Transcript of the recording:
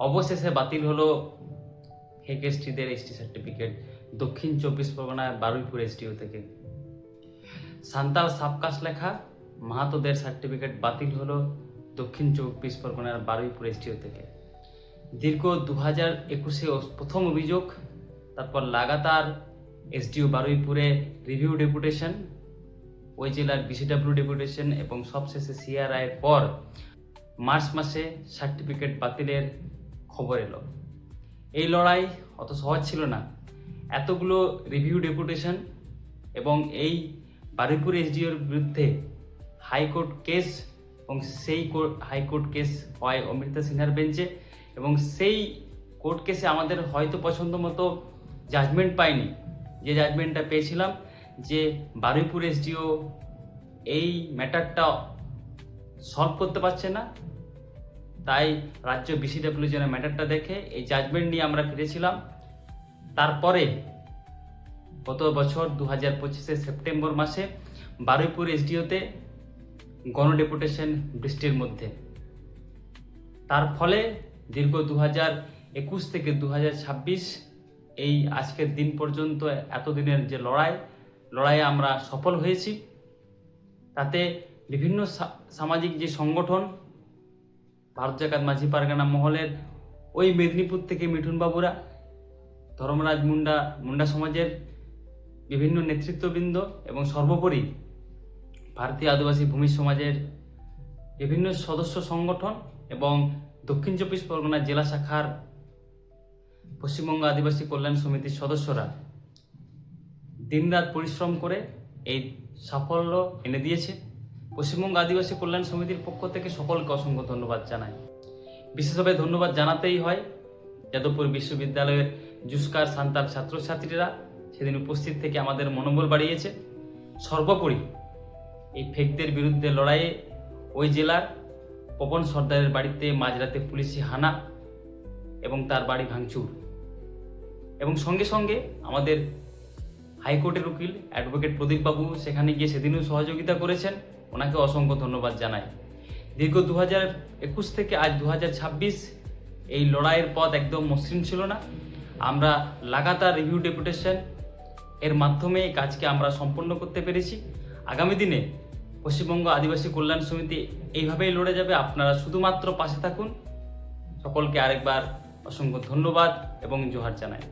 অবশেষে বাতিল হলো ফেক এসটিদের এসটি সার্টিফিকেট দক্ষিণ 24 পরগনায় বারুইপুর এসটিও থেকে। সান্তাল সাবকাস্ট লেখা মাহাতোদের সার্টিফিকেট বাতিল হলো দক্ষিণ 24 পরগনার বারুইপুর এসটিও থেকে। দীর্ঘ 2021-এ প্রথম অভিযোগ, তারপর লাগাতার এসডিও বারুইপুরে রিভিউ ডেপুটেশন, ওই জেলার বিসিডাব্লিউ ডেপুটেশন এবং সবশেষে সিআরআইয়ের পর মার্চ মাসে সার্টিফিকেট বাতিলের খবর এলো। এই লড়াই অত সহজ ছিল না। এতগুলো রিভিউ ডেপুটেশন এবং এই বারুইপুর এসডিওর বিরুদ্ধে হাইকোর্ট কেস, এবং সেই হাইকোর্ট কেস হয় অমৃতা সিনহার বেঞ্চে, এবং সেই কোর্ট কেসে আমাদের হয়তো পছন্দ মতো জাজমেন্ট পাইনি। যে জাজমেন্টটা পেয়েছিলাম যে বারুইপুর এসডিও এই ম্যাটারটা সলভ করতে পারছে না, তাই রাজ্য বিসিডাব্লিউ যেন ম্যাটারটা দেখে এই জাজমেন্ট নিয়ে আমরা ফিরেছিলাম। তারপরে গত বছর 2025-এর সেপ্টেম্বর মাসে বারুইপুর এসডিওতে গণডেপুটেশন বৃষ্টির মধ্যে। তার ফলে দীর্ঘ 2021 থেকে 2026 এই আজকের দিন পর্যন্ত এতদিনের যে লড়াইয়ে আমরা সফল হয়েছি। তাতে বিভিন্ন সামাজিক যে সংগঠন, ভারত জাকাত মাঝি পারগানা মহলের ওই মেদিনীপুর থেকে মিঠুন বাবুরা, ধর্মরাজ মুন্ডা সমাজের বিভিন্ন নেতৃত্ববৃন্দ এবং সর্বোপরি ভারতীয় আদিবাসী ভূমি সমাজের বিভিন্ন সদস্য সংগঠন এবং দক্ষিণ 24 পরগনা জেলা শাখার পশ্চিমবঙ্গ আদিবাসী কল্যাণ সমিতির সদস্যরা দিনরাত পরিশ্রম করে এই সাফল্য এনে দিয়েছে। পশ্চিমবঙ্গ আদিবাসী কল্যাণ সমিতির পক্ষ থেকে সকলকে অসংখ্য ধন্যবাদ জানাই। বিশেষভাবে ধন্যবাদ জানাতেই হয় যাদবপুর বিশ্ববিদ্যালয়ের জুস্কার সান্তাল ছাত্রছাত্রীরা, সেদিন উপস্থিত থেকে আমাদের মনোবল বাড়িয়েছে। সর্বোপরি এই ফেকদের বিরুদ্ধে লড়াইয়ে ওই জেলার পবন সর্দারের বাড়িতে মাঝরাতে পুলিশি হানা এবং তার বাড়ি ভাঙচুর, এবং সঙ্গে সঙ্গে আমাদের হাইকোর্টের উকিল অ্যাডভোকেট প্রদীপ বাবু সেখানে গিয়ে সেদিনও সহযোগিতা করেছেন, ওনাকে অসংখ্য ধন্যবাদ জানাই। দীর্ঘ 2021 থেকে আজ 2026 এই লড়াইয়ের পথ একদম মসৃণ ছিল না। আমরা লাগাতার রিভিউ ডেপুটেশন এর মাধ্যমে এই কাজকে আমরা সম্পন্ন করতে পেরেছি। আগামী দিনে পশ্চিমবঙ্গ আদিবাসী কল্যাণ সমিতি এইভাবেই লড়ে যাবে। আপনারা শুধুমাত্র পাশে থাকুন। সকলকে আরেকবার অসংখ্য ধন্যবাদ এবং জোহার জানাই।